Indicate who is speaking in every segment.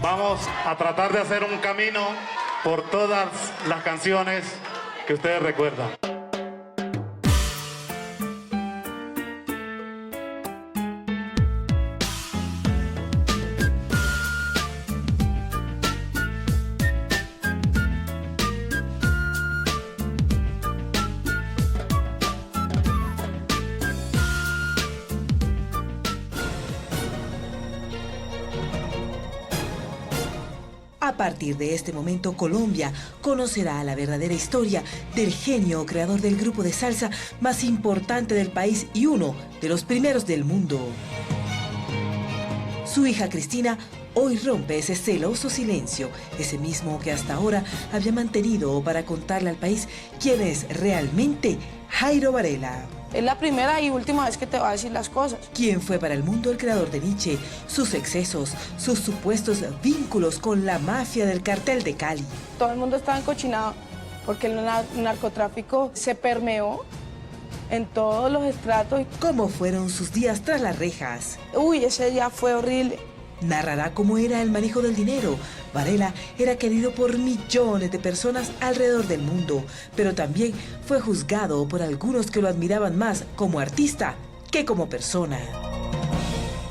Speaker 1: Vamos a tratar de hacer un camino por todas las canciones que ustedes recuerdan.
Speaker 2: A partir de este momento, Colombia conocerá la verdadera historia del genio creador del grupo de salsa más importante del país y uno de los primeros del mundo. Su hija Cristina hoy rompe ese celoso silencio, ese mismo que hasta ahora había mantenido para contarle al país quién es realmente Jairo Varela.
Speaker 3: Es la primera y última vez que te va a decir las cosas.
Speaker 2: ¿Quién fue para el mundo el creador de Nietzsche? Sus excesos, sus supuestos vínculos con la mafia del cartel de Cali.
Speaker 3: Todo el mundo estaba encochinado porque el narcotráfico se permeó en todos los estratos.
Speaker 2: ¿Cómo fueron sus días tras las rejas?
Speaker 3: Uy, ese día fue horrible.
Speaker 2: Narrará cómo era el manejo del dinero. Varela era querido por millones de personas alrededor del mundo, pero también fue juzgado por algunos que lo admiraban más como artista que como persona.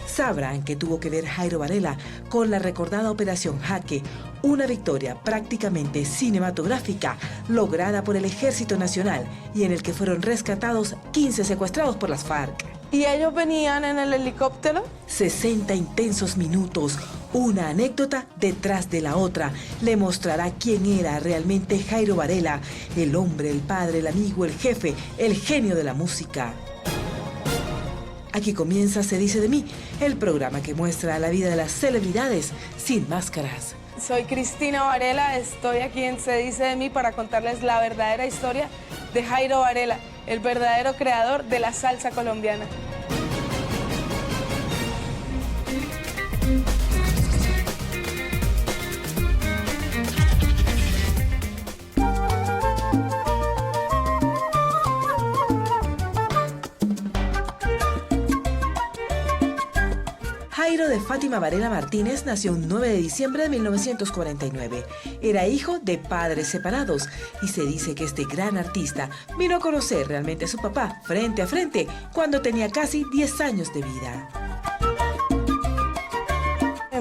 Speaker 2: Sabrán que tuvo que ver Jairo Varela con la recordada Operación Jaque, una victoria prácticamente cinematográfica lograda por el Ejército Nacional y en el que fueron rescatados 15 secuestrados por las FARC.
Speaker 3: Y ellos venían en el helicóptero.
Speaker 2: 60 intensos minutos, una anécdota detrás de la otra, le mostrará quién era realmente Jairo Varela, el hombre, el padre, el amigo, el jefe, el genio de la música. Aquí comienza Se dice de mí, el programa que muestra la vida de las celebridades sin máscaras.
Speaker 3: Soy Cristina Varela, estoy aquí en Se dice de mí para contarles la verdadera historia de Jairo Varela, el verdadero creador de la salsa colombiana.
Speaker 2: Jairo de Fátima Varela Martínez nació un 9 de diciembre de 1949. Era hijo de padres separados y se dice que este gran artista vino a conocer realmente a su papá frente a frente cuando tenía casi 10 años de vida.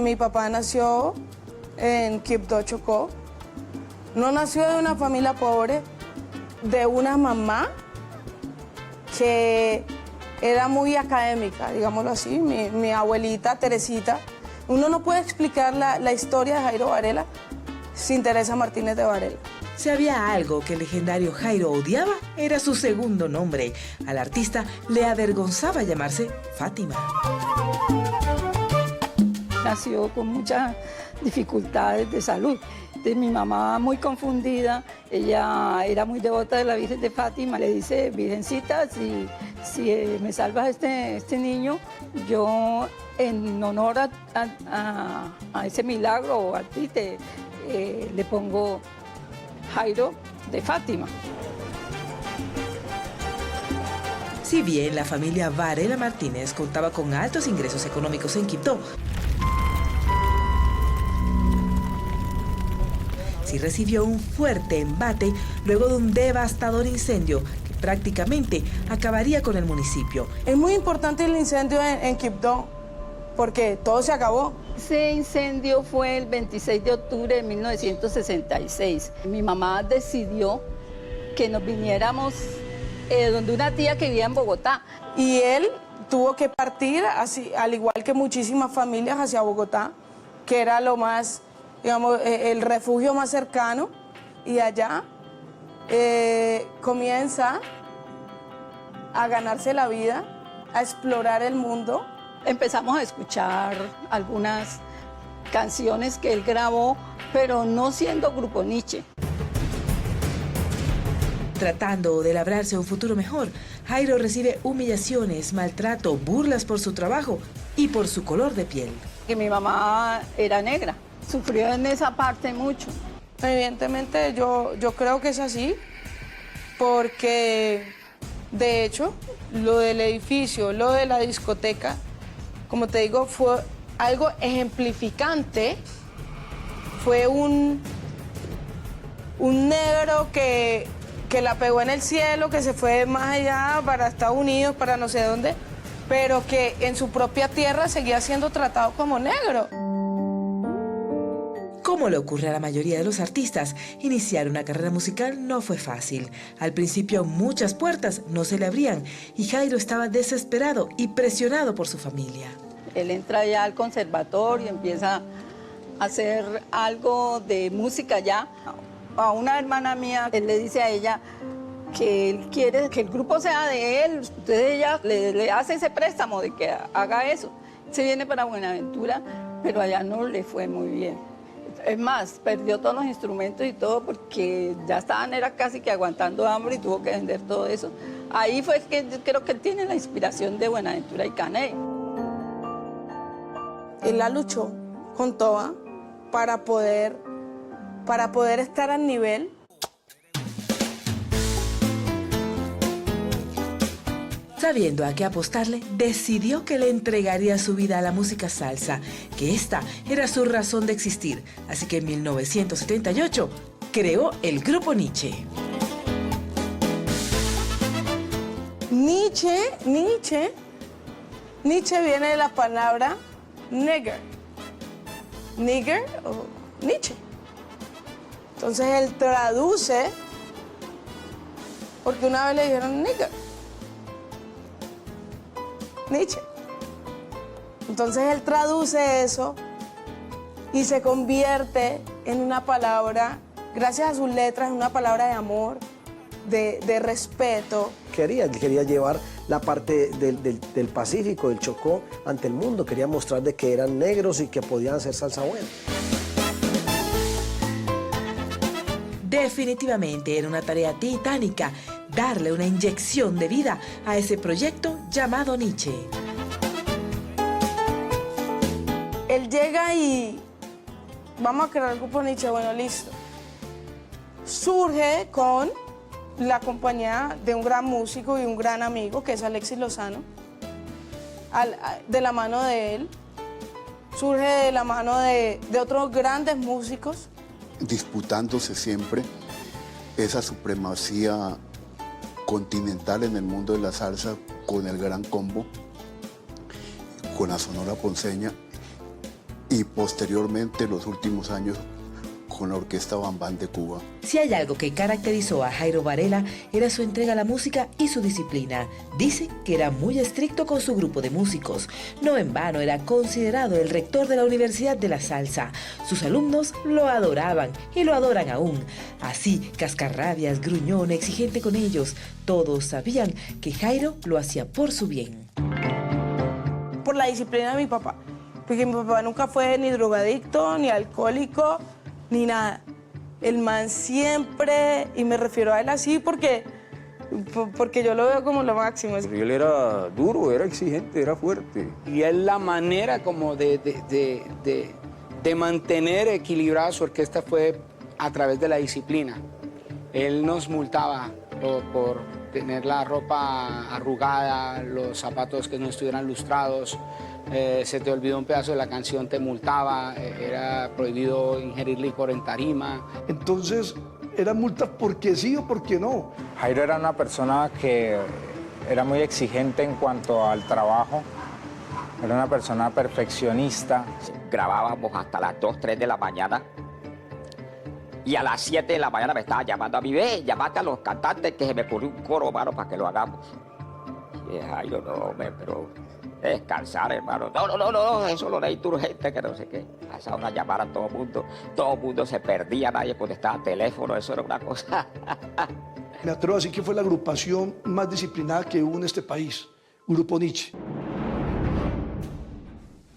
Speaker 3: Mi papá nació en Quibdó, Chocó. No nació de una familia pobre, de una mamá que era muy académica, digámoslo así, mi abuelita Teresita. Uno no puede explicar la historia de Jairo Varela sin Teresa Martínez de Varela.
Speaker 2: Si había algo que el legendario Jairo odiaba, era su segundo nombre. Al artista le avergonzaba llamarse Fátima.
Speaker 4: Nació con muchas dificultades de salud. De mi mamá muy confundida, ella era muy devota de la Virgen de Fátima, le dice: Virgencita, si me salvas este niño, yo en honor a ese milagro a ti le pongo Jairo de Fátima.
Speaker 2: Si bien la familia Varela Martínez contaba con altos ingresos económicos en Quibdó, sí recibió un fuerte embate luego de un devastador incendio que prácticamente acabaría con el municipio.
Speaker 3: Es muy importante el incendio en Quibdó porque todo se acabó.
Speaker 4: Ese incendio fue el 26 de octubre de 1966. Mi mamá decidió que nos viniéramos donde una tía que vivía en Bogotá.
Speaker 3: Y él tuvo que partir, así, al igual que muchísimas familias, hacia Bogotá, que era lo más, digamos, el refugio más cercano. Y allá comienza a ganarse la vida, a explorar el mundo.
Speaker 4: Empezamos a escuchar algunas canciones que él grabó, pero no siendo Grupo Nietzsche.
Speaker 2: Tratando de labrarse un futuro mejor, Jairo recibe humillaciones, maltrato, burlas por su trabajo y por su color de piel.
Speaker 4: Que mi mamá era negra, sufrió en esa parte mucho.
Speaker 3: Evidentemente yo creo que es así, porque de hecho lo del edificio, lo de la discoteca, como te digo, fue algo ejemplificante fue un negro que la pegó en el cielo, que se fue más allá para Estados Unidos, para no sé dónde, pero que en su propia tierra seguía siendo tratado como negro.
Speaker 2: Como le ocurre a la mayoría de los artistas, iniciar una carrera musical no fue fácil. Al principio muchas puertas no se le abrían y Jairo estaba desesperado y presionado por su familia.
Speaker 4: Él entra ya al conservatorio, empieza a hacer algo de música ya. A una hermana mía, él le dice a ella que él quiere que el grupo sea de él, entonces ella le hace ese préstamo de que haga eso. Se viene para Buenaventura, pero allá no le fue muy bien. Es más, perdió todos los instrumentos y todo porque ya estaban, era casi que aguantando hambre y tuvo que vender todo eso. Ahí fue que yo creo que él tiene la inspiración de Buenaventura y Caney.
Speaker 3: Él la luchó con toda para poder estar al nivel.
Speaker 2: Sabiendo a qué apostarle, decidió que le entregaría su vida a la música salsa, que esta era su razón de existir. Así que en 1978 creó el Grupo Niche.
Speaker 3: Niche viene de la palabra nigger. Nigger o Nietzsche. Entonces él traduce, porque una vez le dijeron nigger. Nietzsche. Entonces él traduce eso y se convierte en una palabra, gracias a sus letras, en una palabra de amor, de respeto.
Speaker 5: Quería llevar la parte del Pacífico, del Chocó, ante el mundo. Quería mostrar de que eran negros y que podían hacer salsa buena.
Speaker 2: Definitivamente era una tarea titánica darle una inyección de vida a ese proyecto llamado Niche.
Speaker 3: Él llega y vamos a crear el Grupo Niche, bueno, listo. Surge con la compañía de un gran músico y un gran amigo, que es Alexis Lozano, de la mano de él. Surge de la mano de otros grandes músicos.
Speaker 6: Disputándose siempre esa supremacía continental en el mundo de la salsa con el Gran Combo, con la Sonora Ponceña y posteriormente los últimos años con la Orquesta Bambán de Cuba.
Speaker 2: Si hay algo que caracterizó a Jairo Varela era su entrega a la música y su disciplina. Dice que era muy estricto con su grupo de músicos. No en vano era considerado el rector de la Universidad de la Salsa. Sus alumnos lo adoraban y lo adoran aún. Así, cascarrabias, gruñón, exigente con ellos, todos sabían que Jairo lo hacía por su bien.
Speaker 3: Por la disciplina de mi papá. Porque mi papá nunca fue ni drogadicto, ni alcohólico, ni nada. El man siempre, y me refiero a él así porque yo lo veo como lo máximo.
Speaker 7: Él era duro, era exigente, era fuerte.
Speaker 8: Y es la manera como de mantener equilibrada su orquesta fue a través de la disciplina. Él nos multaba por tener la ropa arrugada, los zapatos que no estuvieran lustrados. Se te olvidó un pedazo de la canción, te multaba, era prohibido ingerir licor en tarima.
Speaker 9: Entonces, eran multas porque sí o porque no.
Speaker 10: Jairo era una persona que era muy exigente en cuanto al trabajo, era una persona perfeccionista.
Speaker 11: Grabábamos hasta las 2, 3 de la mañana y a las 7 de la mañana me estaba llamando a mí, ve, llamaste a los cantantes que se me ocurrió un coro, hermano, para que lo hagamos. Y dije, Jairo, no, pero... descansar, hermano. No, eso lo necesito urgente, que no sé qué. A esa hora llamar a todo el mundo se perdía, nadie contestaba teléfono, eso era una cosa.
Speaker 9: Me atrevo a decir que fue la agrupación más disciplinada que hubo en este país, Grupo Niche.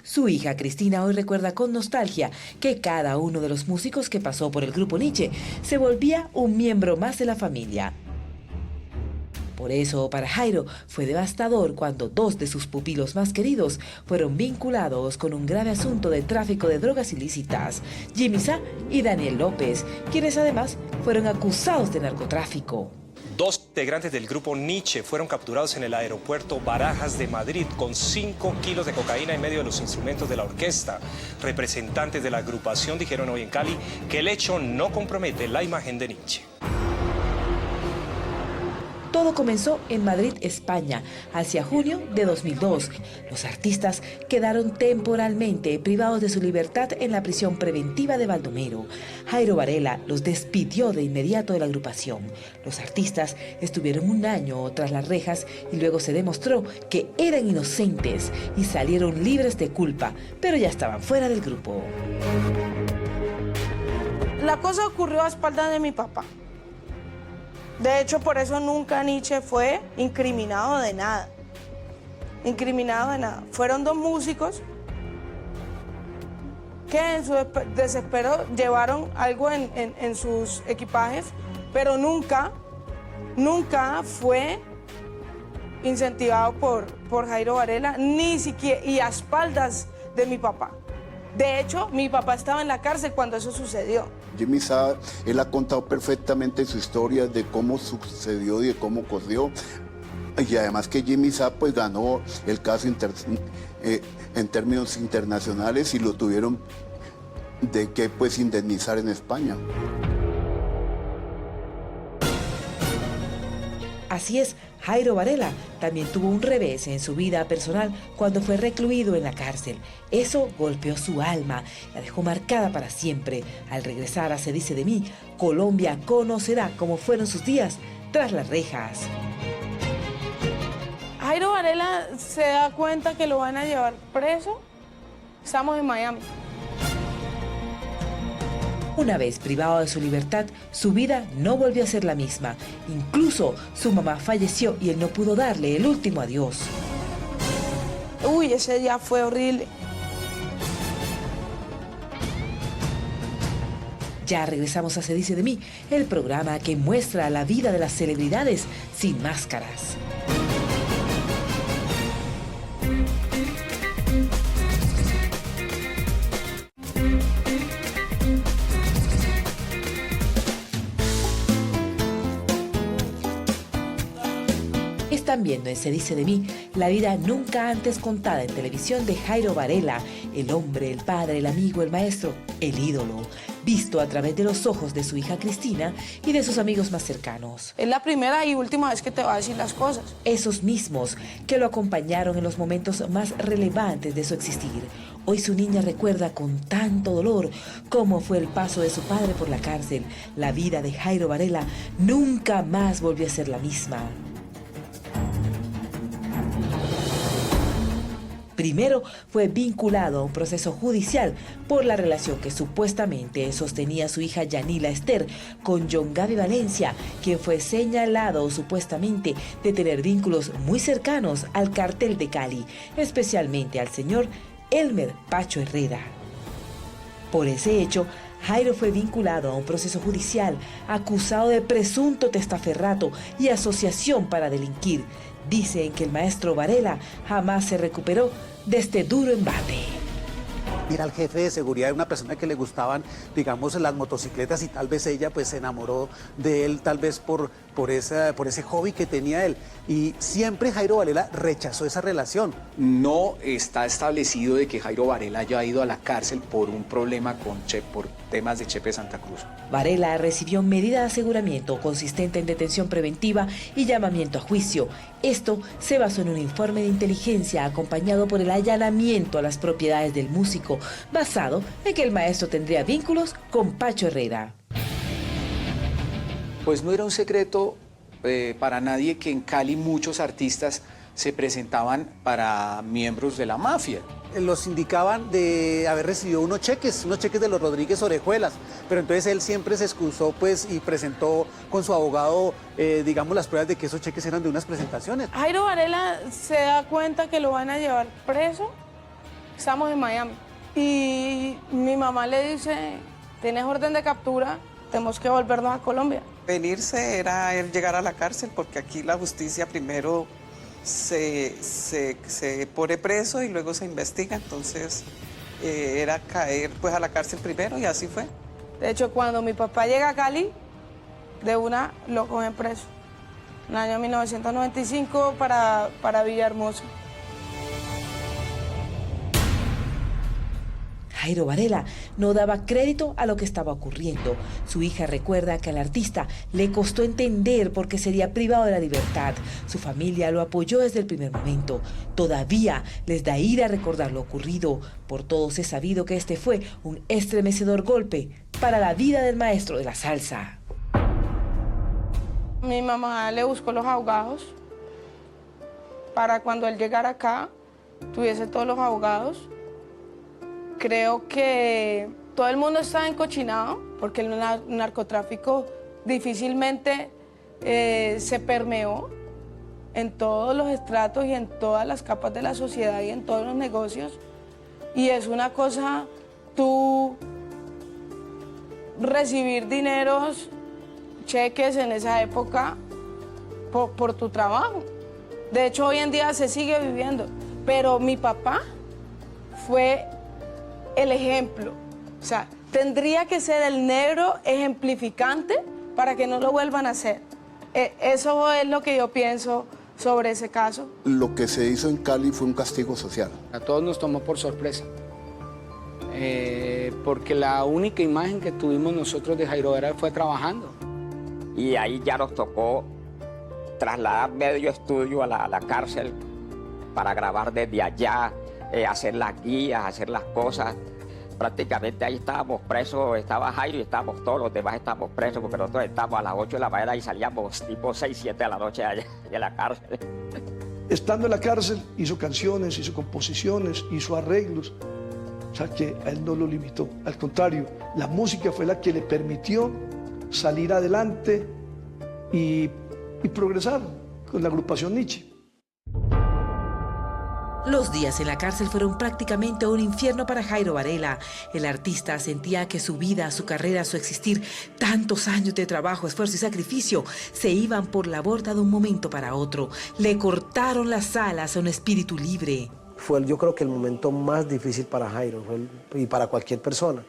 Speaker 2: Su hija Cristina hoy recuerda con nostalgia que cada uno de los músicos que pasó por el Grupo Niche se volvía un miembro más de la familia. Por eso, para Jairo, fue devastador cuando 2 de sus pupilos más queridos fueron vinculados con un grave asunto de tráfico de drogas ilícitas, Jimmy Sá y Daniel López, quienes además fueron acusados de narcotráfico.
Speaker 12: 2 integrantes del grupo Nietzsche fueron capturados en el aeropuerto Barajas de Madrid con 5 kilos de cocaína en medio de los instrumentos de la orquesta. Representantes de la agrupación dijeron hoy en Cali que el hecho no compromete la imagen de Nietzsche.
Speaker 2: Todo comenzó en Madrid, España, hacia junio de 2002. Los artistas quedaron temporalmente privados de su libertad en la prisión preventiva de Baldomero. Jairo Varela los despidió de inmediato de la agrupación. Los artistas estuvieron un año tras las rejas y luego se demostró que eran inocentes y salieron libres de culpa, pero ya estaban fuera del grupo.
Speaker 3: La cosa ocurrió a espaldas de mi papá. De hecho, por eso nunca Nietzsche fue incriminado de nada. Incriminado de nada. Fueron 2 músicos que en su desespero llevaron algo en sus equipajes, pero nunca fue incentivado por Jairo Varela, ni siquiera, y a espaldas de mi papá. De hecho, mi papá estaba en la cárcel cuando eso sucedió.
Speaker 6: Jimmy Sá, él ha contado perfectamente su historia de cómo sucedió y de cómo ocurrió. Y además que Jimmy Sá pues ganó el caso en términos internacionales y lo tuvieron de que pues indemnizar en España.
Speaker 2: Así es, Jairo Varela también tuvo un revés en su vida personal cuando fue recluido en la cárcel. Eso golpeó su alma, la dejó marcada para siempre. Al regresar a Se dice de mí, Colombia conocerá cómo fueron sus días tras las rejas.
Speaker 3: Jairo Varela se da cuenta que lo van a llevar preso. Estamos en Miami.
Speaker 2: Una vez privado de su libertad, su vida no volvió a ser la misma. Incluso su mamá falleció y él no pudo darle el último adiós.
Speaker 3: Uy, ese día fue horrible.
Speaker 2: Ya regresamos a Se dice de mí, el programa que muestra la vida de las celebridades sin máscaras. Están viendo en Se dice de mí la vida nunca antes contada en televisión de Jairo Varela, el hombre, el padre, el amigo, el maestro, el ídolo, visto a través de los ojos de su hija Cristina y de sus amigos más cercanos.
Speaker 3: Es la primera y última vez que te va a decir las cosas.
Speaker 2: Esos mismos que lo acompañaron en los momentos más relevantes de su existir. Hoy su niña recuerda con tanto dolor cómo fue el paso de su padre por la cárcel. La vida de Jairo Varela nunca más volvió a ser la misma. Primero fue vinculado a un proceso judicial por la relación que supuestamente sostenía su hija Yanila Esther con John Gaby Valencia, quien fue señalado supuestamente de tener vínculos muy cercanos al cártel de Cali, especialmente al señor Elmer Pacho Herrera. Por ese hecho, Jairo fue vinculado a un proceso judicial, acusado de presunto testaferrato y asociación para delinquir. Dicen que el maestro Varela jamás se recuperó de este duro embate.
Speaker 13: Era el jefe de seguridad de una persona que le gustaban, digamos, las motocicletas y tal vez ella pues se enamoró de él, tal vez por ese hobby que tenía él. Y siempre Jairo Varela rechazó esa relación.
Speaker 14: No está establecido de que Jairo Varela haya ido a la cárcel por un problema por temas de Chepe Santa Cruz.
Speaker 2: Varela recibió medida de aseguramiento consistente en detención preventiva y llamamiento a juicio. Esto se basó en un informe de inteligencia acompañado por el allanamiento a las propiedades del músico, basado en que el maestro tendría vínculos con Pacho Herrera.
Speaker 14: Pues no era un secreto para nadie que en Cali muchos artistas se presentaban para miembros de la mafia.
Speaker 13: Los indicaban de haber recibido unos cheques de los Rodríguez Orejuelas, pero entonces él siempre se excusó pues y presentó con su abogado, digamos, las pruebas de que esos cheques eran de unas presentaciones.
Speaker 3: Jairo Varela se da cuenta que lo van a llevar preso. Estamos en Miami y mi mamá le dice, ¿tienes orden de captura? Tenemos que volvernos a Colombia.
Speaker 15: Venirse era el llegar a la cárcel porque aquí la justicia primero se pone preso y luego se investiga, entonces era caer pues a la cárcel primero y así fue.
Speaker 3: De hecho, cuando mi papá llega a Cali, de una lo cogen preso. en el año 1995 para Villahermosa.
Speaker 2: Jairo Varela no daba crédito a lo que estaba ocurriendo. Su hija recuerda que al artista le costó entender por qué sería privado de la libertad. Su familia lo apoyó desde el primer momento. Todavía les da ira recordar lo ocurrido. Por todos es sabido que este fue un estremecedor golpe para la vida del maestro de la salsa.
Speaker 3: Mi mamá le buscó los abogados para cuando él llegara acá tuviese todos los abogados. Creo que todo el mundo está encochinado porque el narcotráfico difícilmente se permeó en todos los estratos y en todas las capas de la sociedad y en todos los negocios. Y es una cosa tú recibir dineros, cheques en esa época por tu trabajo. De hecho, hoy en día se sigue viviendo. Pero mi papá fue el ejemplo. O sea, tendría que ser el negro ejemplificante para que no lo vuelvan a hacer. Eso es lo que yo pienso sobre ese caso.
Speaker 6: Lo que se hizo en Cali fue un castigo social.
Speaker 8: A todos nos tomó por sorpresa. Porque la única imagen que tuvimos nosotros de Jairo Varela fue trabajando.
Speaker 11: Y ahí ya nos tocó trasladar medio estudio a la cárcel para grabar desde allá, hacer las guías, hacer las cosas. Prácticamente ahí estábamos presos, estaba Jairo y estábamos todos los demás estábamos presos porque nosotros estábamos a las 8 de la mañana y salíamos tipo 6, 7 de la noche allá de la cárcel.
Speaker 9: Estando en la cárcel hizo canciones, hizo composiciones, hizo arreglos. O sea que a él no lo limitó. Al contrario, la música fue la que le permitió salir adelante y progresar con la agrupación Nietzsche.
Speaker 2: Los días en la cárcel fueron prácticamente un infierno para Jairo Varela. El artista sentía que su vida, su carrera, su existir, tantos años de trabajo, esfuerzo y sacrificio, se iban por la borda de un momento para otro. Le cortaron las alas a un espíritu libre.
Speaker 5: Fue, yo creo que el momento más difícil para Jairo y para cualquier persona.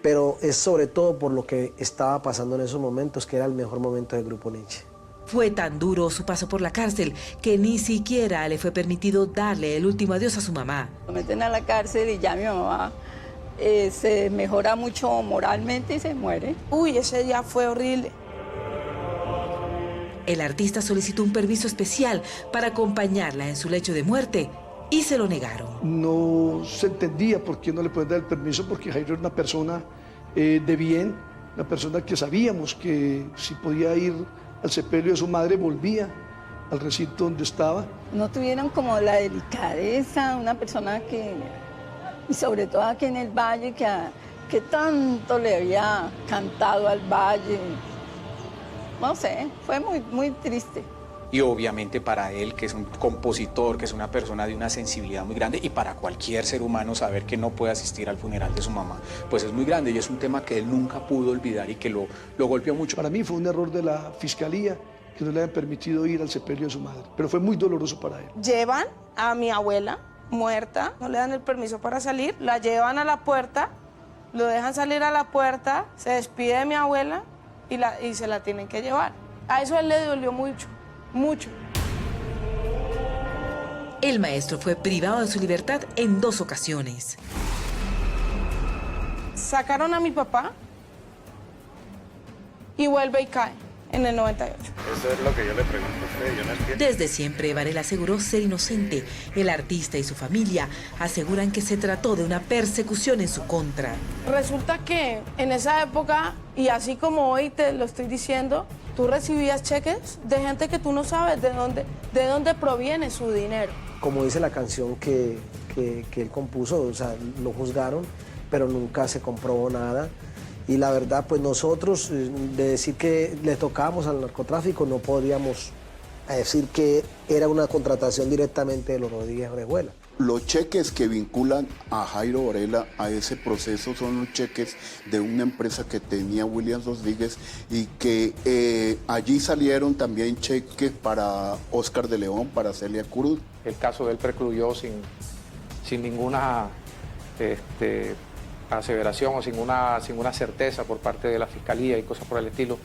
Speaker 5: Pero es sobre todo por lo que estaba pasando en esos momentos, que era el mejor momento del Grupo Nietzsche.
Speaker 2: Fue tan duro su paso por la cárcel que ni siquiera le fue permitido darle el último adiós a su mamá.
Speaker 4: Lo meten a la cárcel y ya mi mamá se mejora mucho moralmente y se muere.
Speaker 3: Uy, ese día fue horrible.
Speaker 2: El artista solicitó un permiso especial para acompañarla en su lecho de muerte y se lo negaron.
Speaker 9: No se entendía por qué no le pueden dar el permiso, porque Jairo era una persona de bien, una persona que sabíamos que si podía ir al sepelio de su madre, volvía al recinto donde estaba.
Speaker 4: No tuvieron como la delicadeza, una persona que, y sobre todo aquí en el Valle, que tanto le había cantado al Valle. No sé, fue muy, muy triste.
Speaker 14: Y obviamente para él, que es un compositor, que es una persona de una sensibilidad muy grande, y para cualquier ser humano saber que no puede asistir al funeral de su mamá, pues es muy grande y es un tema que él nunca pudo olvidar y que lo golpeó mucho.
Speaker 9: Para mí fue un error de la fiscalía que no le hayan permitido ir al sepelio de su madre, pero fue muy doloroso para él.
Speaker 3: Llevan a mi abuela muerta, no le dan el permiso para salir, la llevan a la puerta, lo dejan salir a la puerta, se despide de mi abuela y se la tienen que llevar. A eso a él le dolió mucho. Mucho.
Speaker 2: El maestro fue privado de su libertad en 2 ocasiones.
Speaker 3: Sacaron a mi papá y vuelve y cae en el 98.
Speaker 1: Eso es lo que yo le pregunto a usted, yo no entiendo.
Speaker 2: Desde siempre, Varela aseguró ser inocente. El artista y su familia aseguran que se trató de una persecución en su contra.
Speaker 3: Resulta que en esa época, y así como hoy te lo estoy diciendo, tú recibías cheques de gente que tú no sabes de dónde proviene su dinero.
Speaker 5: Como dice la canción que él compuso, o sea, lo juzgaron, pero nunca se comprobó nada. Y la verdad, pues nosotros, de decir que le tocábamos al narcotráfico, no podríamos decir que era una contratación directamente de los Rodríguez Orejuela.
Speaker 6: Los cheques que vinculan a Jairo Varela a ese proceso son los cheques de una empresa que tenía William Rodríguez y que allí salieron también cheques para Oscar de León, para Celia Cruz.
Speaker 16: El caso de él precluyó sin ninguna aseveración o sin una certeza por parte de la Fiscalía y cosas por el estilo.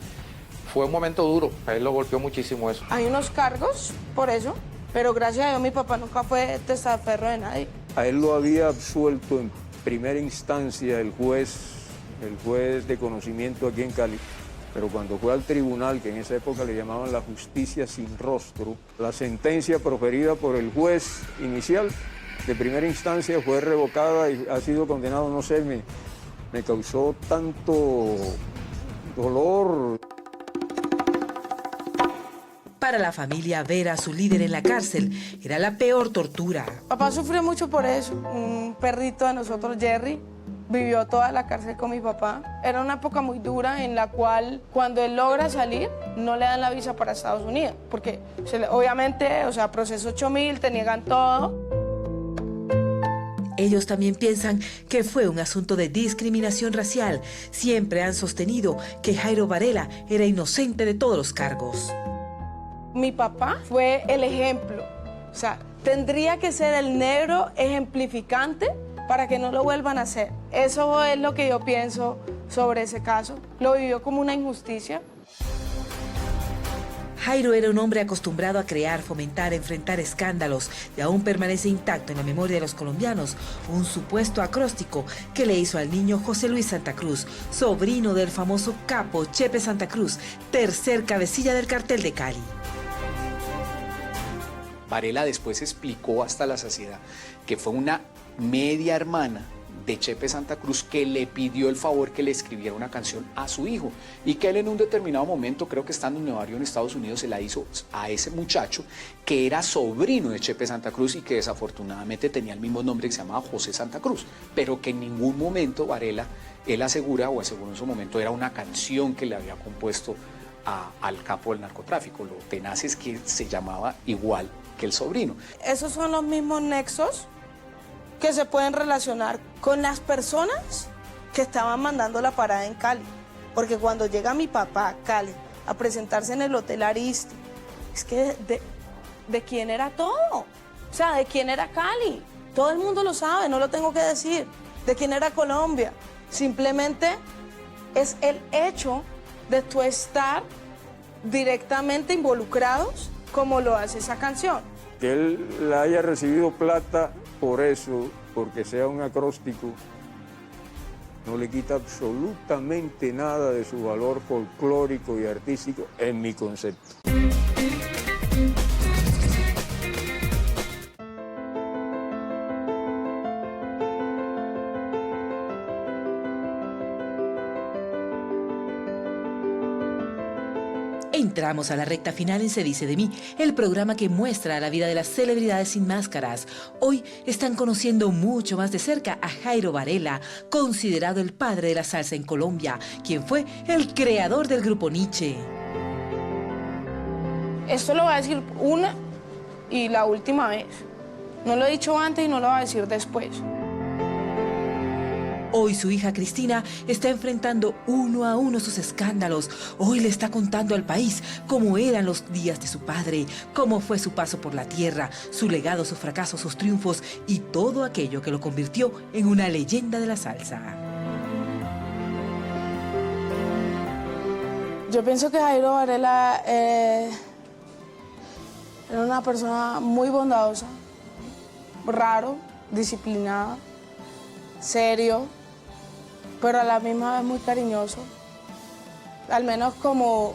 Speaker 16: fue un momento duro, a él lo golpeó muchísimo eso.
Speaker 3: Hay unos cargos por eso, pero gracias a Dios mi papá nunca fue testaferro de nadie.
Speaker 7: A él lo había absuelto en primera instancia el juez de conocimiento aquí en Cali, pero cuando fue al tribunal, que en esa época le llamaban la justicia sin rostro, la sentencia proferida por el juez inicial de primera instancia fue revocada y ha sido condenado, no sé, me causó tanto dolor.
Speaker 2: Para la familia, ver a su líder en la cárcel era la peor tortura.
Speaker 3: Papá sufrió mucho por eso. Un perrito de nosotros, Jerry, vivió toda la cárcel con mi papá. Era una época muy dura en la cual cuando él logra salir no le dan la visa para Estados Unidos, porque obviamente, o sea, proceso 8000, te niegan todo.
Speaker 2: Ellos también piensan que fue un asunto de discriminación racial. Siempre han sostenido que Jairo Varela era inocente de todos los cargos.
Speaker 3: Mi papá fue el ejemplo. O sea, tendría que ser el negro ejemplificante para que no lo vuelvan a hacer. Eso es lo que yo pienso sobre ese caso. Lo vivió como una injusticia.
Speaker 2: Jairo era un hombre acostumbrado a crear, fomentar, enfrentar escándalos y aún permanece intacto en la memoria de los colombianos un supuesto acróstico que le hizo al niño José Luis Santa Cruz, sobrino del famoso capo Chepe Santa Cruz, tercer cabecilla del cartel de Cali.
Speaker 14: Varela después explicó hasta la saciedad que fue una media hermana de Chepe Santa Cruz que le pidió el favor que le escribiera una canción a su hijo y que él en un determinado momento, creo que estando en Nueva York, en Estados Unidos, se la hizo a ese muchacho que era sobrino de Chepe Santa Cruz y que desafortunadamente tenía el mismo nombre, que se llamaba José Santa Cruz, pero que en ningún momento Varela, él asegura o aseguró en su momento, era una canción que le había compuesto al capo del narcotráfico. Lo tenaz es que se llamaba igual que el sobrino.
Speaker 3: Esos son los mismos nexos que se pueden relacionar con las personas que estaban mandando la parada en Cali. Porque cuando llega mi papá a Cali a presentarse en el Hotel Ariste, es que de quién era todo. O sea, de quién era Cali. Todo el mundo lo sabe, no lo tengo que decir. De quién era Colombia. Simplemente es el hecho de tú estar directamente involucrados como lo hace esa canción.
Speaker 7: Que él la haya recibido plata por eso, porque sea un acróstico, no le quita absolutamente nada de su valor folclórico y artístico, en mi concepto.
Speaker 2: Entramos a la recta final en Se Dice de Mí, el programa que muestra la vida de las celebridades sin máscaras. Hoy están conociendo mucho más de cerca a Jairo Varela, considerado el padre de la salsa en Colombia, quien fue el creador del grupo Nietzsche.
Speaker 3: Esto lo voy a decir una y la última vez. No lo he dicho antes y no lo voy a decir después.
Speaker 2: Hoy su hija Cristina está enfrentando uno a uno sus escándalos. Hoy le está contando al país cómo eran los días de su padre, cómo fue su paso por la tierra, su legado, sus fracasos, sus triunfos y todo aquello que lo convirtió en una leyenda de la salsa.
Speaker 3: Yo pienso que Jairo Varela era una persona muy bondadosa, raro, disciplinada, serio, pero a la misma vez muy cariñoso. Al menos como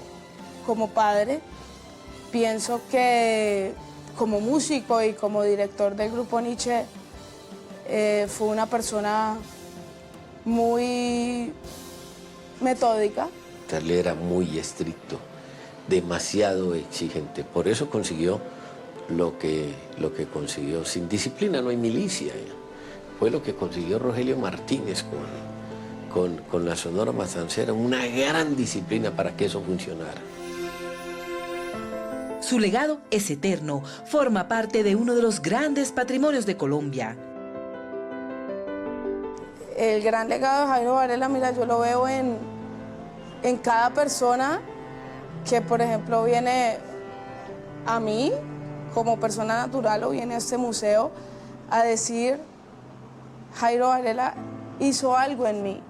Speaker 3: padre, pienso que como músico y como director del grupo Nietzsche, fue una persona muy metódica.
Speaker 17: Él era muy estricto, demasiado exigente. Por eso consiguió lo que consiguió. Sin disciplina no hay milicia. Fue lo que consiguió Rogelio Martínez con la Sonora Matancera, una gran disciplina para que eso funcionara.
Speaker 2: Su legado es eterno, forma parte de uno de los grandes patrimonios de Colombia.
Speaker 3: El gran legado de Jairo Varela, mira, yo lo veo en cada persona que, por ejemplo, viene a mí como persona natural o viene a este museo a decir: Jairo Varela hizo algo en mí.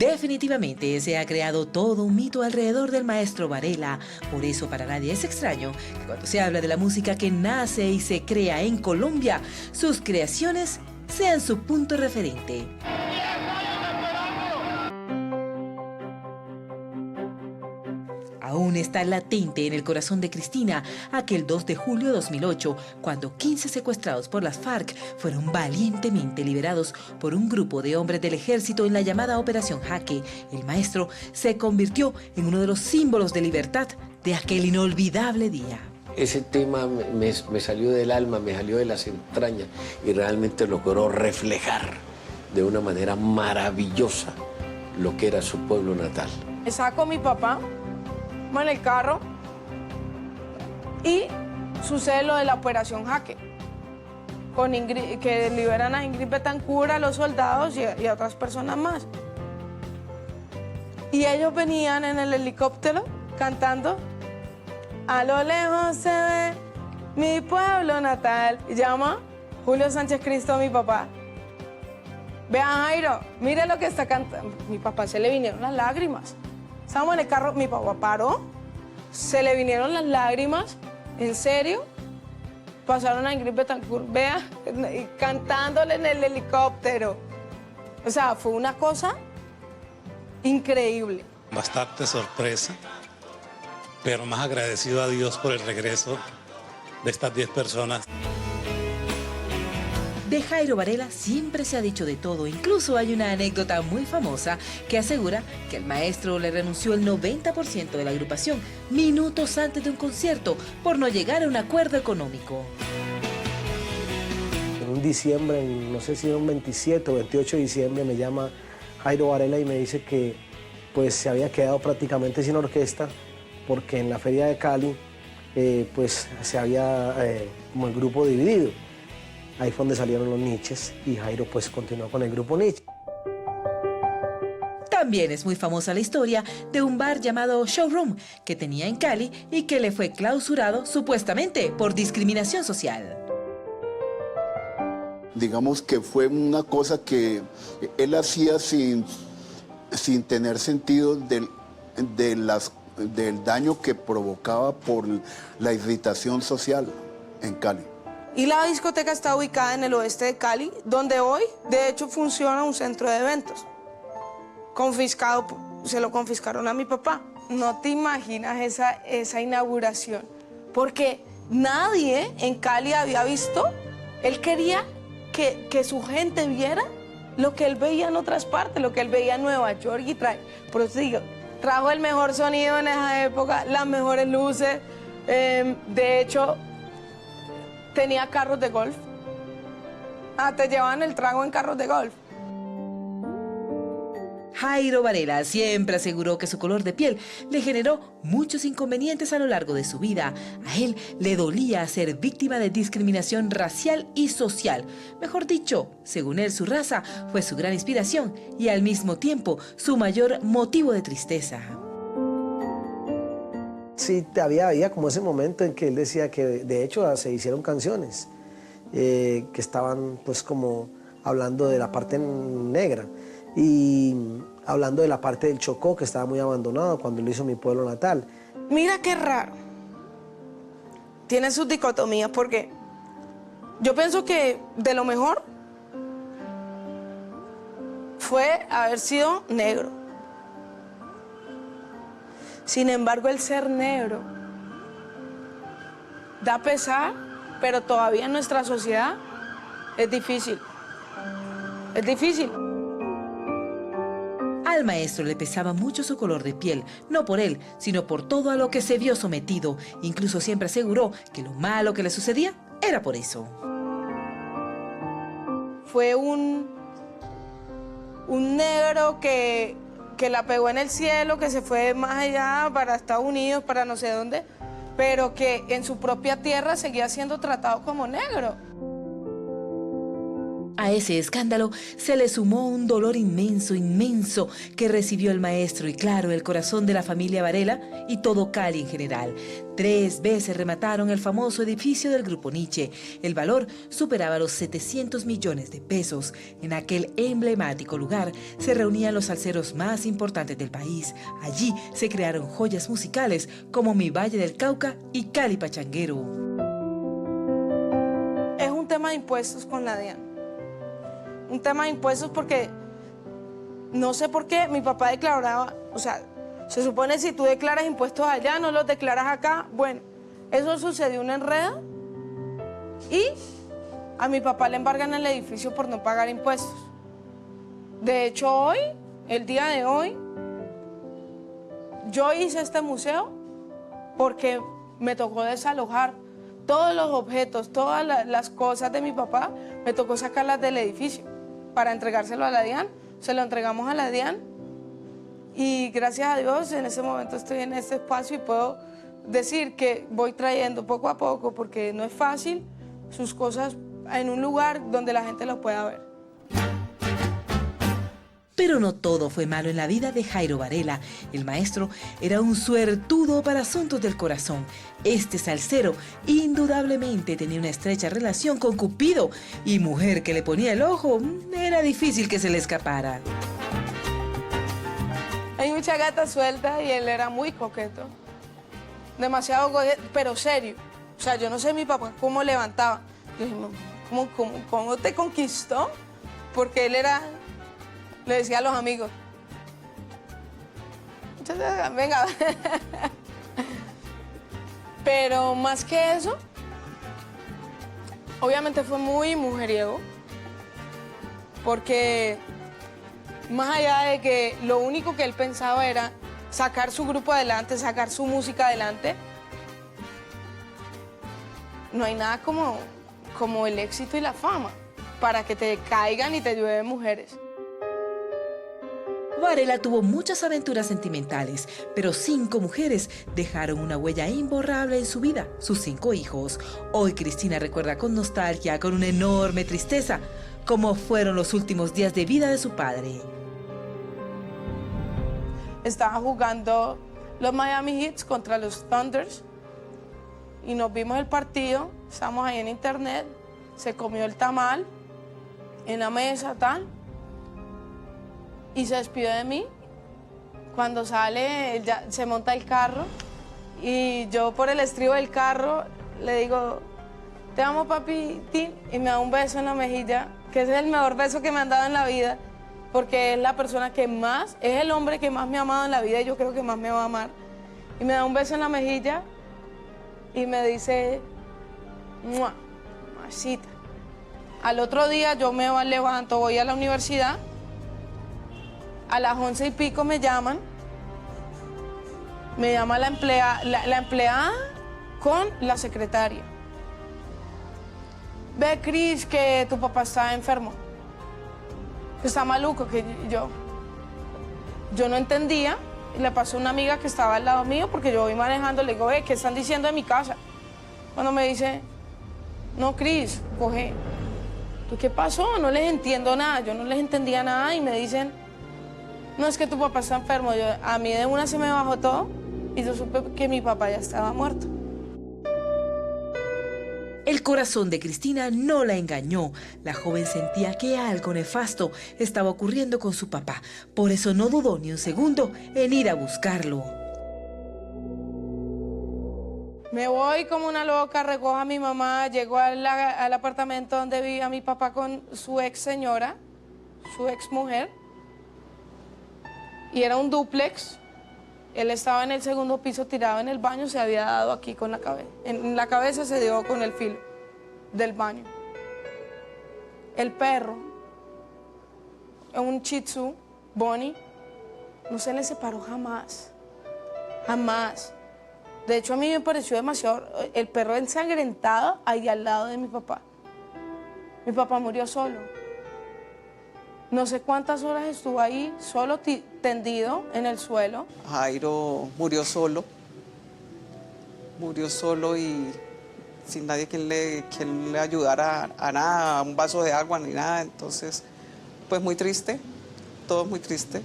Speaker 2: Definitivamente se ha creado todo un mito alrededor del maestro Varela. Por eso para nadie es extraño que cuando se habla de la música que nace y se crea en Colombia, sus creaciones sean su punto referente. Aún está latente en el corazón de Cristina aquel 2 de julio de 2008, cuando 15 secuestrados por las FARC fueron valientemente liberados por un grupo de hombres del ejército en la llamada Operación Jaque. El maestro se convirtió en uno de los símbolos de libertad de aquel inolvidable día.
Speaker 17: Ese tema me salió del alma, me salió de las entrañas y realmente logró reflejar de una manera maravillosa lo que era su pueblo natal.
Speaker 3: Estaba con mi papá en el carro y sucede lo de la Operación Jaque, que liberan a Ingrid Betancourt, a los soldados y a otras personas más. Y ellos venían en el helicóptero cantando "A lo lejos se ve mi pueblo natal", y llama Julio Sánchez Cristo, mi papá. Vea, Jairo, mire lo que está cantando. Mi papá se le vinieron las lágrimas. Estábamos en el carro, mi papá paró, se le vinieron las lágrimas, ¿en serio? Pasaron a Ingrid Betancourt, vea, cantándole en el helicóptero. O sea, fue una cosa increíble.
Speaker 18: Bastante sorpresa, pero más agradecido a Dios por el regreso de estas 10 personas.
Speaker 2: De Jairo Varela siempre se ha dicho de todo, incluso hay una anécdota muy famosa que asegura que el maestro le renunció el 90% de la agrupación minutos antes de un concierto por no llegar a un acuerdo económico.
Speaker 5: En un diciembre, no sé si era un 27 o 28 de diciembre, me llama Jairo Varela y me dice que pues se había quedado prácticamente sin orquesta porque en la feria de Cali pues se había como el grupo dividido. Ahí fue donde salieron los Niches y Jairo pues continuó con el grupo Niche.
Speaker 2: También es muy famosa la historia de un bar llamado Showroom que tenía en Cali y que le fue clausurado supuestamente por discriminación social.
Speaker 6: Digamos que fue una cosa que él hacía sin tener sentido del daño que provocaba por la irritación social en Cali.
Speaker 3: Y la discoteca está ubicada en el oeste de Cali, donde hoy, de hecho, funciona un centro de eventos. Confiscado, se lo confiscaron a mi papá. No te imaginas esa inauguración, porque nadie en Cali había visto. Él quería que su gente viera lo que él veía en otras partes, lo que él veía en Nueva York y por eso digo, trajo el mejor sonido en esa época, las mejores luces. De hecho, tenía carros de golf. Te llevaban el trago en carros de golf.
Speaker 2: Jairo Varela siempre aseguró que su color de piel le generó muchos inconvenientes a lo largo de su vida. A él le dolía ser víctima de discriminación racial y social. Mejor dicho, según él, su raza fue su gran inspiración y al mismo tiempo su mayor motivo de tristeza.
Speaker 5: Sí, había como ese momento en que él decía que de hecho se hicieron canciones que estaban pues como hablando de la parte negra y hablando de la parte del Chocó que estaba muy abandonado cuando lo hizo Mi Pueblo Natal.
Speaker 3: Mira qué raro. Tiene sus dicotomías porque yo pienso que de lo mejor fue haber sido negro. Sin embargo, el ser negro da pesar, pero todavía en nuestra sociedad es difícil. Es difícil.
Speaker 2: Al maestro le pesaba mucho su color de piel, no por él, sino por todo a lo que se vio sometido. Incluso siempre aseguró que lo malo que le sucedía era por eso.
Speaker 3: Fue un negro que la pegó en el cielo, que se fue más allá para Estados Unidos, para no sé dónde, pero que en su propia tierra seguía siendo tratado como negro.
Speaker 2: A ese escándalo se le sumó un dolor inmenso, inmenso, que recibió el maestro y, claro, el corazón de la familia Varela y todo Cali en general. 3 veces remataron el famoso edificio del Grupo Niche. El valor superaba los 700 millones de pesos. En aquel emblemático lugar se reunían los salseros más importantes del país. Allí se crearon joyas musicales como Mi Valle del Cauca y Cali Pachanguero.
Speaker 3: Es un tema de impuestos con la DIAN. Un tema de impuestos porque no sé por qué mi papá declaraba, o sea, se supone si tú declaras impuestos allá, no los declaras acá. Bueno, eso sucedió un enredo y a mi papá le embargan el edificio por no pagar impuestos. De hecho, hoy, el día de hoy, yo hice este museo porque me tocó desalojar todos los objetos, todas las cosas de mi papá, me tocó sacarlas del edificio para entregárselo a la DIAN. Se lo entregamos a la DIAN y gracias a Dios en ese momento estoy en este espacio y puedo decir que voy trayendo poco a poco, porque no es fácil, sus cosas en un lugar donde la gente lo pueda ver.
Speaker 2: Pero no todo fue malo en la vida de Jairo Varela. El maestro era un suertudo para asuntos del corazón. Este salsero indudablemente tenía una estrecha relación con Cupido, y mujer que le ponía el ojo, era difícil que se le escapara.
Speaker 3: Hay mucha gata suelta y él era muy coqueto. Demasiado coqueto, pero serio. O sea, yo no sé mi papá cómo levantaba. Yo dije, ¿cómo te conquistó? Porque él era... Le decía a los amigos, venga. Pero más que eso, obviamente fue muy mujeriego, porque más allá de que lo único que él pensaba era sacar su grupo adelante, sacar su música adelante, no hay nada como el éxito y la fama para que te caigan y te llueven mujeres.
Speaker 2: Varela tuvo muchas aventuras sentimentales, pero 5 mujeres dejaron una huella imborrable en su vida, sus 5 hijos. Hoy Cristina recuerda con nostalgia, con una enorme tristeza, cómo fueron los últimos días de vida de su padre.
Speaker 3: Estaba jugando los Miami Heat contra los Thunders y nos vimos el partido, estábamos ahí en internet, se comió el tamal en la mesa, tal. Y se despidió de mí. Cuando sale, él ya se monta el carro y yo por el estribo del carro le digo, te amo papi, y me da un beso en la mejilla, que ese es el mejor beso que me han dado en la vida, porque es la persona que más, es el hombre que más me ha amado en la vida y yo creo que más me va a amar. Y me da un beso en la mejilla y me dice, ¡mua! Masita. Al otro día yo me levanto, voy a la universidad. A las 11 y pico me llama la empleada con la secretaria. Ve, Cris, que tu papá está enfermo, que está maluco, que yo no entendía. Y le pasó a una amiga que estaba al lado mío, porque yo voy manejando, le digo, ¿qué están diciendo de mi casa? Cuando me dice, no, Cris, coge. ¿Qué pasó? No les entiendo nada, yo no les entendía nada y me dicen, no, es que tu papá está enfermo. A mí de una se me bajó todo y yo supe que mi papá ya estaba muerto.
Speaker 2: El corazón de Cristina no la engañó. La joven sentía que algo nefasto estaba ocurriendo con su papá. Por eso no dudó ni un segundo en ir a buscarlo.
Speaker 3: Me voy como una loca, recojo a mi mamá, llego al apartamento donde vivía mi papá con su ex señora, su ex mujer. Y era un dúplex. Él estaba en el segundo piso tirado en el baño, se había dado aquí con la cabeza. En la cabeza se dio con el filo del baño. El perro, un Shih Tzu, Bonnie, no se le separó jamás. Jamás. De hecho, a mí me pareció demasiado el perro ensangrentado ahí al lado de mi papá. Mi papá murió solo. No sé cuántas horas estuvo ahí, solo tendido en el suelo.
Speaker 15: Jairo murió solo y sin nadie quien le ayudara a nada, a un vaso de agua ni nada. Entonces, pues muy triste, todo muy triste.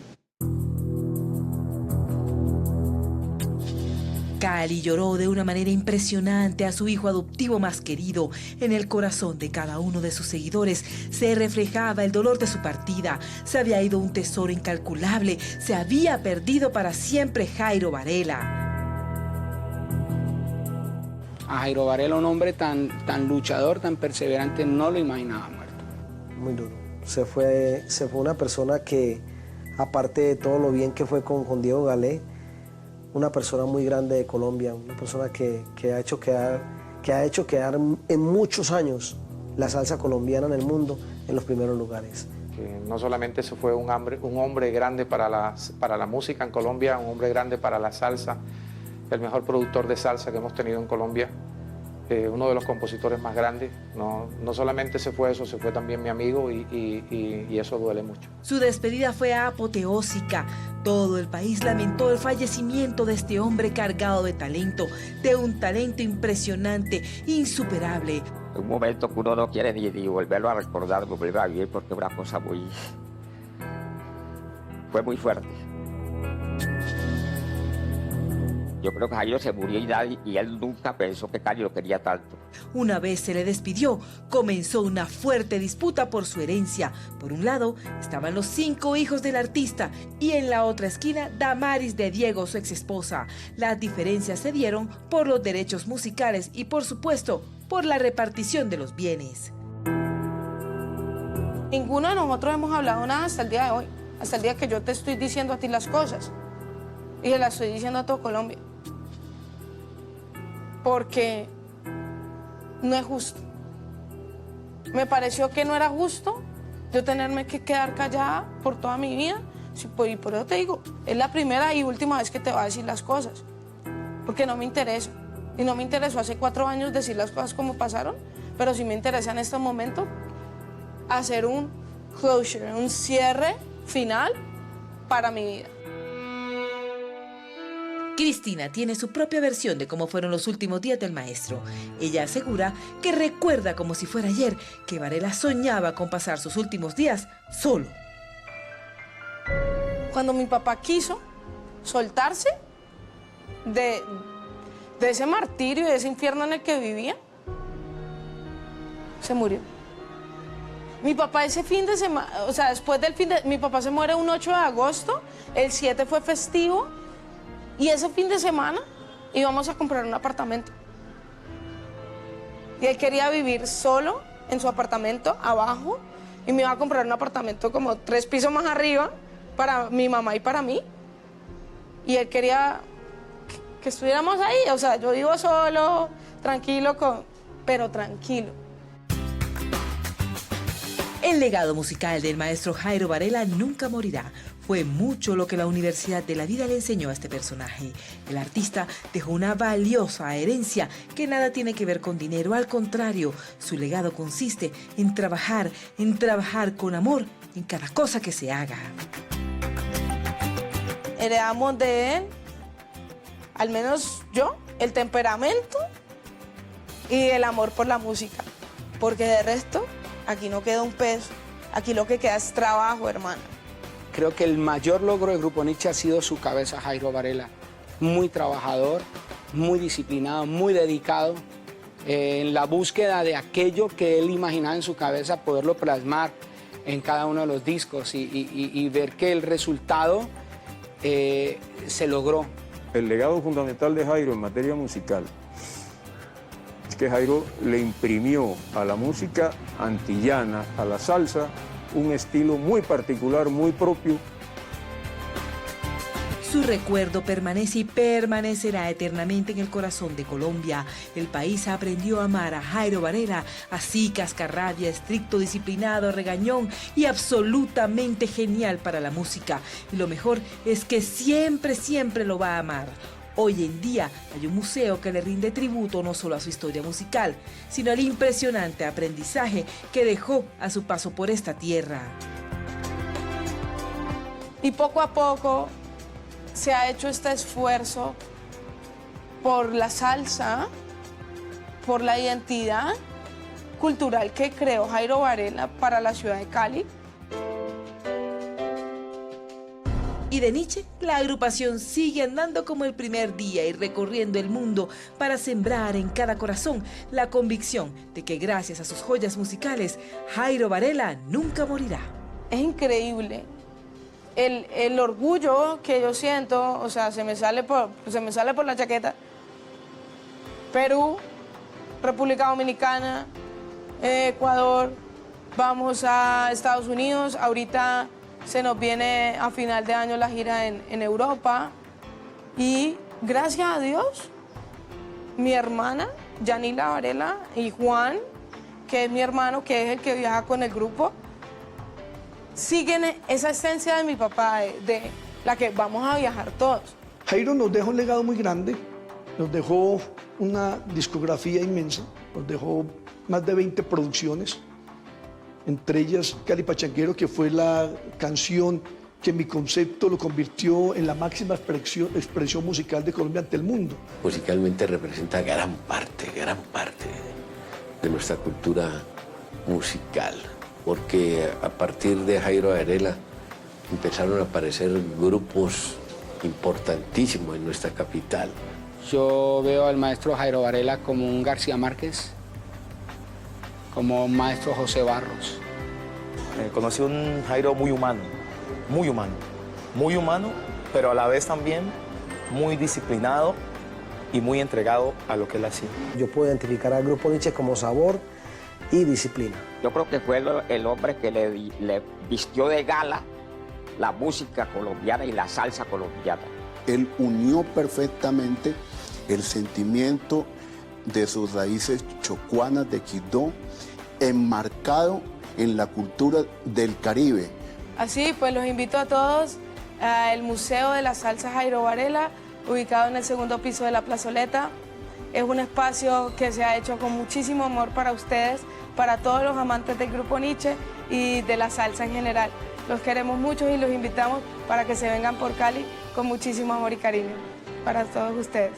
Speaker 2: Cali lloró de una manera impresionante a su hijo adoptivo más querido. En el corazón de cada uno de sus seguidores se reflejaba el dolor de su partida. Se había ido un tesoro incalculable, se había perdido para siempre Jairo Varela.
Speaker 8: A Jairo Varela, un hombre tan luchador, tan perseverante, no lo imaginaba muerto.
Speaker 5: Muy duro. Se fue una persona que, aparte de todo lo bien que fue con Diego Galé, una persona muy grande de Colombia, una persona que ha hecho quedar en muchos años la salsa colombiana en el mundo en los primeros lugares.
Speaker 16: No solamente se fue un hombre grande para la música en Colombia, un hombre grande para la salsa, el mejor productor de salsa que hemos tenido en Colombia, uno de los compositores más grandes. No solamente se fue eso, se fue también mi amigo y eso duele mucho.
Speaker 2: Su despedida fue apoteósica. Todo el país lamentó el fallecimiento de este hombre cargado de un talento impresionante, insuperable.
Speaker 11: Un momento que uno no quiere ni volverlo a recordar, volverlo a vivir, porque es una cosa fue muy fuerte. Yo creo que Jairo se murió y él nunca pensó que Cali lo quería tanto.
Speaker 2: Una vez se le despidió, comenzó una fuerte disputa por su herencia. Por un lado estaban los 5 hijos del artista y en la otra esquina Damaris de Diego, su exesposa. Las diferencias se dieron por los derechos musicales y, por supuesto, por la repartición de los bienes.
Speaker 3: Ninguno de nosotros hemos hablado nada hasta el día de hoy, hasta el día que yo te estoy diciendo a ti las cosas y se las estoy diciendo a todo Colombia. Porque no es justo. Me pareció que no era justo yo tenerme que quedar callada por toda mi vida. Y por eso te digo, es la primera y última vez que te voy a decir las cosas. Porque no me interesa. Y no me interesó hace 4 años decir las cosas como pasaron, pero sí me interesa en este momento hacer un closure, un cierre final para mi vida.
Speaker 2: Cristina tiene su propia versión de cómo fueron los últimos días del maestro. Ella asegura que recuerda como si fuera ayer que Varela soñaba con pasar sus últimos días solo.
Speaker 3: Cuando mi papá quiso soltarse de ese martirio, de ese infierno en el que vivía, se murió. Mi papá ese fin de semana, o sea, después del mi papá se muere un 8 de agosto, el 7 fue festivo, y ese fin de semana íbamos a comprar un apartamento. Y él quería vivir solo en su apartamento abajo y me iba a comprar un apartamento como 3 pisos más arriba para mi mamá y para mí. Y él quería que estuviéramos ahí, o sea, yo vivo solo, tranquilo, pero tranquilo.
Speaker 2: El legado musical del maestro Jairo Varela nunca morirá. Fue mucho lo que la Universidad de la Vida le enseñó a este personaje. El artista dejó una valiosa herencia que nada tiene que ver con dinero. Al contrario, su legado consiste en trabajar con amor en cada cosa que se haga.
Speaker 3: Heredamos de él, al menos yo, el temperamento y el amor por la música. Porque de resto, aquí no queda un peso. Aquí lo que queda es trabajo, hermana.
Speaker 8: Creo que el mayor logro del Grupo Niche ha sido su cabeza, Jairo Varela. Muy trabajador, muy disciplinado, muy dedicado en la búsqueda de aquello que él imaginaba en su cabeza, poderlo plasmar en cada uno de los discos y ver que el resultado se logró.
Speaker 7: El legado fundamental de Jairo en materia musical es que Jairo le imprimió a la música antillana, a la salsa, un estilo muy particular, muy propio.
Speaker 2: Su recuerdo permanece y permanecerá eternamente en el corazón de Colombia. El país aprendió a amar a Jairo Varela, así cascarrabia, estricto, disciplinado, regañón y absolutamente genial para la música. Y lo mejor es que siempre, siempre lo va a amar. Hoy en día hay un museo que le rinde tributo no solo a su historia musical, sino al impresionante aprendizaje que dejó a su paso por esta tierra.
Speaker 3: Y poco a poco se ha hecho este esfuerzo por la salsa, por la identidad cultural que creó Jairo Varela para la ciudad de Cali.
Speaker 2: Y de Nietzsche, la agrupación sigue andando como el primer día y recorriendo el mundo para sembrar en cada corazón la convicción de que gracias a sus joyas musicales, Jairo Varela nunca morirá.
Speaker 3: Es increíble el orgullo que yo siento, o sea, se me sale por la chaqueta. Perú, República Dominicana, Ecuador, vamos a Estados Unidos, ahorita se nos viene a final de año la gira en Europa y gracias a Dios, mi hermana, Yanila Varela, y Juan, que es mi hermano, que es el que viaja con el grupo, siguen esa esencia de mi papá, de la que vamos a viajar todos.
Speaker 9: Jairo nos dejó un legado muy grande, nos dejó una discografía inmensa, nos dejó más de 20 producciones, entre ellas Cali Pachanguero, que fue la canción que mi concepto lo convirtió en la máxima expresión musical de Colombia ante el mundo.
Speaker 17: Musicalmente representa gran parte de nuestra cultura musical, porque a partir de Jairo Varela empezaron a aparecer grupos importantísimos en nuestra capital.
Speaker 8: Yo veo al maestro Jairo Varela como un García Márquez, como un maestro José Barros.
Speaker 19: Conocí un Jairo muy humano, pero a la vez también muy disciplinado y muy entregado a lo que él hacía.
Speaker 5: Yo puedo identificar al grupo Nietzsche como sabor y disciplina.
Speaker 11: Yo creo que fue el hombre que le vistió de gala la música colombiana y la salsa colombiana.
Speaker 6: Él unió perfectamente el sentimiento de sus raíces chocuanas de Quibdó, enmarcado en la cultura del Caribe.
Speaker 3: Así pues los invito a todos al Museo de la Salsa Jairo Varela, ubicado en el segundo piso de la plazoleta. Es un espacio que se ha hecho con muchísimo amor para ustedes, para todos los amantes del grupo Nietzsche y de la salsa en general. Los queremos mucho y los invitamos para que se vengan por Cali con muchísimo amor y cariño para todos ustedes.